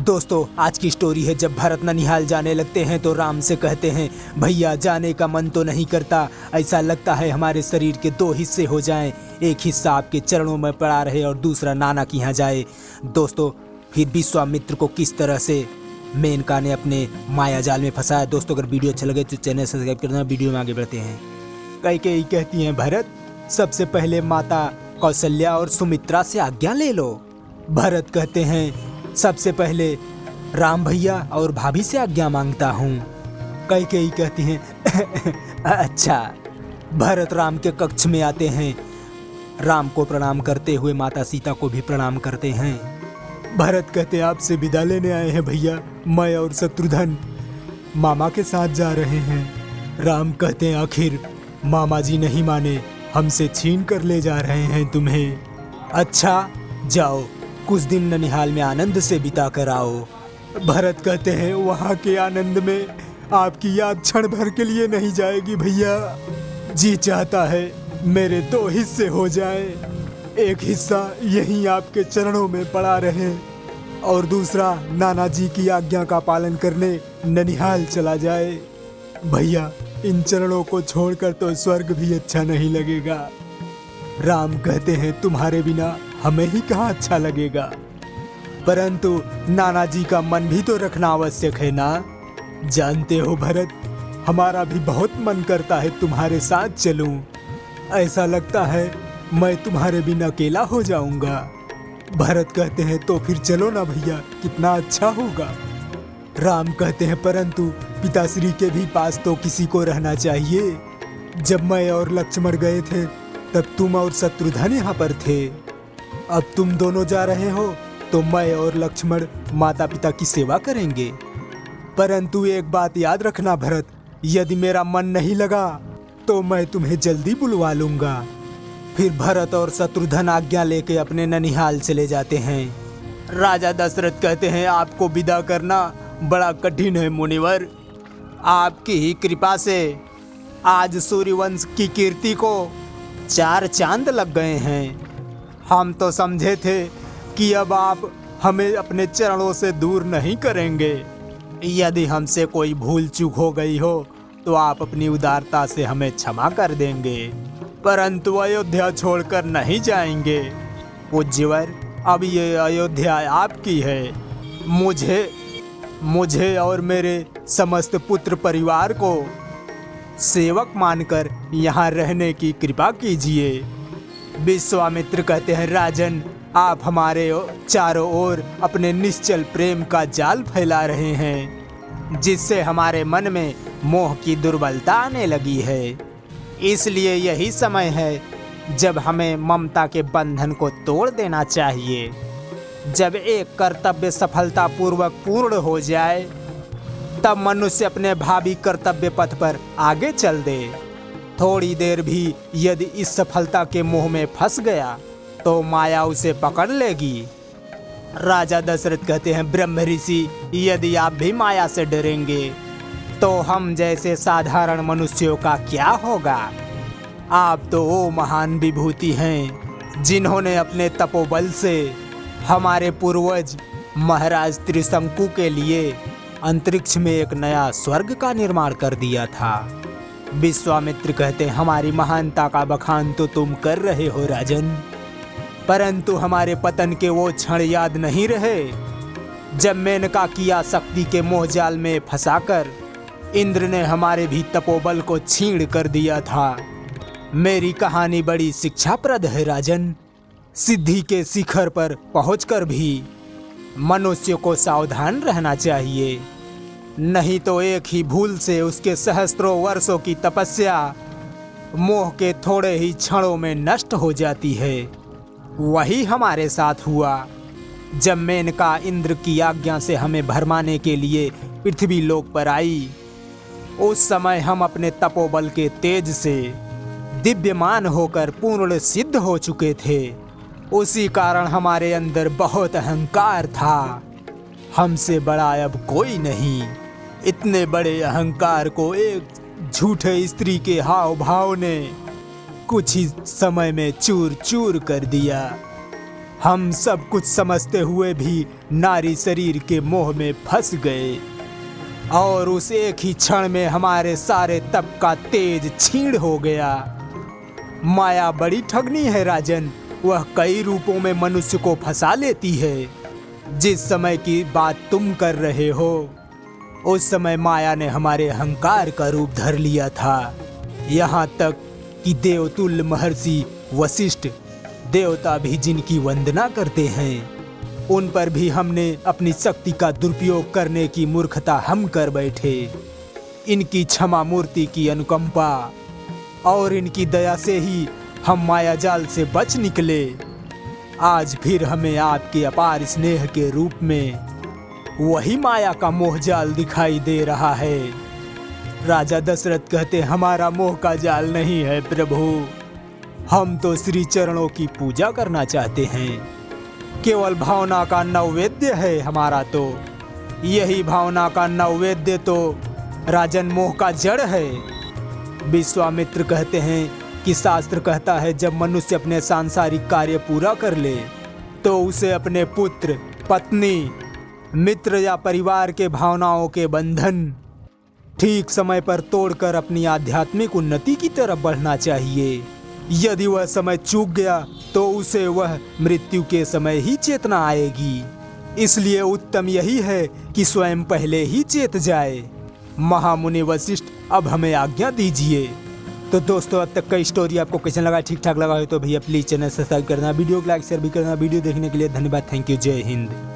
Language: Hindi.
दोस्तों आज की स्टोरी है जब भरत ननिहाल जाने लगते हैं तो राम से कहते हैं भैया जाने का मन तो नहीं करता, ऐसा लगता है हमारे शरीर के दो हिस्से हो जाएं, एक हिस्सा आपके चरणों में पड़ा रहे और दूसरा नाना के यहाँ जाए। दोस्तों फिर विश्वामित्र को किस तरह से मेनका ने अपने माया जाल में फंसाया। दोस्तों अगर वीडियो अच्छा लगे तो चैनल सब्सक्राइब करना। वीडियो में आगे बढ़ते हैं। कैकेयी कहती हैं भरत सबसे पहले माता कौशल्या और सुमित्रा से आज्ञा ले लो। भरत कहते हैं सबसे पहले राम भैया और भाभी से आज्ञा मांगता हूँ। कैकेयी कहती हैं अच्छा। भरत राम के कक्ष में आते हैं, राम को प्रणाम करते हुए माता सीता को भी प्रणाम करते हैं। भरत कहते हैं आपसे विदा लेने आए हैं भैया, मैं और शत्रुघ्न मामा के साथ जा रहे हैं। राम कहते हैं आखिर मामा जी नहीं माने, हमसे छीन कर ले जा रहे हैं तुम्हें। अच्छा जाओ कुछ दिन ननिहाल में आनंद से बिता कर आओ। भरत कहते हैं वहाँ के आनंद में आपकी याद क्षण भर के लिए नहीं जाएगी भैया। जी चाहता है मेरे दो हिस्से हो जाए, एक हिस्सा यहीं आपके चरणों में पड़ा रहे और दूसरा नाना जी की आज्ञा का पालन करने ननिहाल चला जाए। भैया इन चरणों को छोड़कर तो स्वर्ग भी अच्छा नहीं लगेगा। राम कहते हैं तुम्हारे बिना हमें ही कहाँ अच्छा लगेगा, परंतु नाना जी का मन भी तो रखना आवश्यक है ना। जानते हो भरत हमारा भी बहुत मन करता है तुम्हारे साथ चलूं, ऐसा लगता है मैं तुम्हारे बिना अकेला हो जाऊंगा। भरत कहते हैं तो फिर चलो ना भैया, कितना अच्छा होगा। राम कहते हैं परंतु पिताश्री के भी पास तो किसी को रहना चाहिए। जब मैं और लक्ष्मण गए थे तब तुम और शत्रुघ्न यहाँ पर थे, अब तुम दोनों जा रहे हो तो मैं और लक्ष्मण माता पिता की सेवा करेंगे। परंतु एक बात याद रखना भरत, यदि मेरा मन नहीं लगा तो मैं तुम्हें जल्दी बुलवा लूंगा। फिर भरत और शत्रुघ्न आज्ञा लेके अपने ननिहाल चले जाते हैं। राजा दशरथ कहते हैं आपको विदा करना बड़ा कठिन है मुनिवर, आपकी ही कृपा से आज सूर्यवंश की कीर्ति को 4 चांद लग गए हैं। हम तो समझे थे कि अब आप हमें अपने चरणों से दूर नहीं करेंगे। यदि हमसे कोई भूल चूक हो गई हो तो आप अपनी उदारता से हमें क्षमा कर देंगे, परंतु अयोध्या छोड़कर नहीं जाएंगे। पूज्यवर अब ये अयोध्या आपकी है, मुझे और मेरे समस्त पुत्र परिवार को सेवक मानकर यहाँ रहने की कृपा कीजिए। विश्वामित्र कहते हैं राजन आप हमारे चारों ओर अपने निश्चल प्रेम का जाल फैला रहे हैं, जिससे हमारे मन में मोह की दुर्बलता आने लगी है। इसलिए यही समय है जब हमें ममता के बंधन को तोड़ देना चाहिए। जब एक कर्तव्य सफलतापूर्वक पूर्ण हो जाए तब मनुष्य अपने भावी कर्तव्य पथ पर आगे चल दे। थोड़ी देर भी यदि इस सफलता के मोह में फंस गया तो माया उसे पकड़ लेगी। राजा दशरथ कहते हैं ब्रह्म ऋषि यदि आप भी माया से डरेंगे तो हम जैसे साधारण मनुष्यों का क्या होगा। आप तो वो महान विभूति हैं जिन्होंने अपने तपोबल से हमारे पूर्वज महाराज त्रिशंकु के लिए अंतरिक्ष में एक नया स्वर्ग का निर्माण कर दिया था। विश्वामित्र कहते हैं हमारी महानता का बखान तो तुम कर रहे हो राजन, परंतु हमारे पतन के वो क्षण याद नहीं रहे जब मेनका की आसक्ति के मोहजाल में फंसाकर इंद्र ने हमारे भी तपोबल को छीन कर दिया था। मेरी कहानी बड़ी शिक्षाप्रद है राजन। सिद्धि के शिखर पर पहुंचकर भी मनुष्य को सावधान रहना चाहिए, नहीं तो एक ही भूल से उसके सहस्त्रों वर्षों की तपस्या मोह के थोड़े ही क्षणों में नष्ट हो जाती है। वही हमारे साथ हुआ जब मेनका इंद्र की आज्ञा से हमें भरमाने के लिए पृथ्वी लोक पर आई। उस समय हम अपने तपोबल के तेज से दिव्यमान होकर पूर्ण सिद्ध हो चुके थे। उसी कारण हमारे अंदर बहुत अहंकार था, हमसे बड़ा अब कोई नहीं। इतने बड़े अहंकार को एक झूठे स्त्री के हाव भाव ने कुछ ही समय में चूर चूर कर दिया। हम सब कुछ समझते हुए भी नारी शरीर के मोह में फंस गए और उस एक ही क्षण में हमारे सारे तप का तेज छीण हो गया। माया बड़ी ठगनी है राजन, वह कई रूपों में मनुष्य को फंसा लेती है। जिस समय की बात तुम कर रहे हो उस समय माया ने हमारे अहंकार का रूप धर लिया था। यहाँ तक कि देवतुल्य महर्षि वशिष्ठ, देवता भी जिनकी वंदना करते हैं, उन पर भी हमने अपनी शक्ति का दुरुपयोग करने की मूर्खता हम कर बैठे। इनकी क्षमा मूर्ति की अनुकंपा और इनकी दया से ही हम माया जाल से बच निकले। आज फिर हमें आपके अपार स्नेह के रूप में वही माया का मोह जाल दिखाई दे रहा है। राजा दशरथ कहते, हमारा मोह का जाल नहीं है प्रभु, हम तो श्री चरणों की पूजा करना चाहते हैं। केवल भावना का नैवेद्य है हमारा, तो यही भावना का नैवेद्य तो राजन मोह का जड़ है। विश्वामित्र कहते हैं कि शास्त्र कहता है जब मनुष्य अपने सांसारिक कार्य पूरा कर ले तो उसे अपने पुत्र, पत्नी, मित्र या परिवार के भावनाओं के बंधन ठीक समय पर तोड़कर अपनी आध्यात्मिक उन्नति की तरफ बढ़ना चाहिए। यदि वह समय चूक गया तो उसे वह मृत्यु के समय ही चेतना आएगी। इसलिए उत्तम यही है कि स्वयं पहले ही चेत जाए। महामुनि वशिष्ठ, अब हमें आज्ञा दीजिए। तो दोस्तों, अब तक का स्टोरी आपको कैसा लगा? ठीक ठाक लगा हो तो भैया प्लीज चैनल सब्सक्राइब करना, वीडियो को लाइक शेयर भी करना। वीडियो देखने के लिए धन्यवाद। Thank you. जय हिंद।